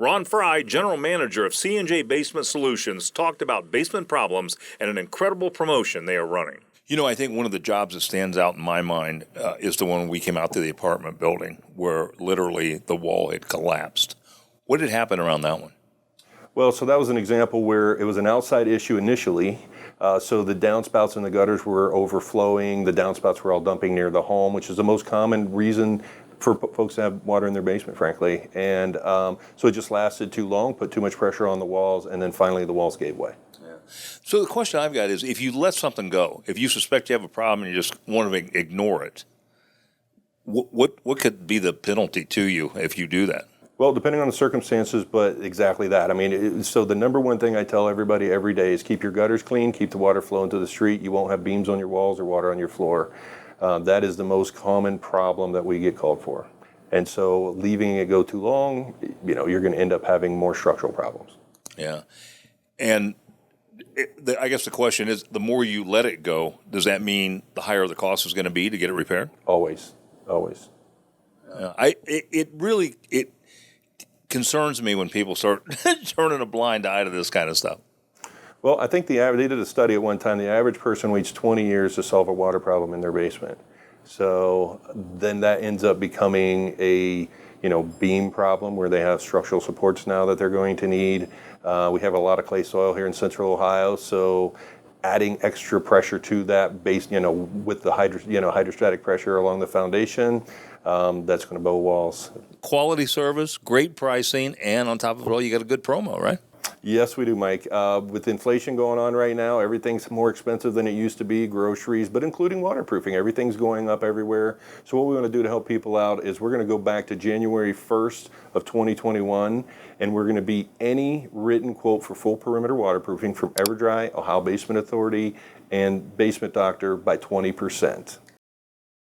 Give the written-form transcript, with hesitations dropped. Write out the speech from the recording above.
Ron Frye, General Manager of C&J Basement Solutions, talked about basement problems and an incredible promotion they are running. You know, I think one of the jobs that stands out in my mind is the one we came out to the apartment building where literally the wall had collapsed. What had happened around that one? Well, so that was an example where it was an outside issue initially. So the downspouts in the gutters were overflowing. The downspouts were all dumping near the home, which is the most common reason for folks to have water in their basement, frankly. And so it just lasted too long, put too much pressure on the walls, and then finally the walls gave way. Yeah. So the question I've got is, if you let something go, if you suspect you have a problem and you just want to ignore it, what could be the penalty to you if you do that? Well, depending on the circumstances, but exactly that. I mean, so the number one thing I tell everybody every day is keep your gutters clean, keep the water flowing to the street. You won't have beams on your walls or water on your floor. That is the most common problem that we get called for. And so leaving it go too long, you're going to end up having more structural problems. Yeah. And I guess the question is, the more you let it go, does that mean the higher the cost is going to be to get it repaired? Always. It concerns me when people start turning a blind eye to this kind of stuff. Well, I think they did a study at one time. The average person waits 20 years to solve a water problem in their basement. So then that ends up becoming a beam problem where they have structural supports now that they're going to need. We have a lot of clay soil here in Central Ohio, so adding extra pressure to that base, with the hydrostatic pressure along the foundation, that's going to bow walls. Quality service, great pricing, and on top of it all, you got a good promo, right? Yes, we do, Mike. With inflation going on right now, everything's more expensive than it used to be, groceries, but including waterproofing. Everything's going up everywhere. So what we want to do to help people out is we're going to go back to January 1st of 2021, and we're going to beat any written quote for full perimeter waterproofing from EverDry, Ohio Basement Authority, and Basement Doctor by 20%.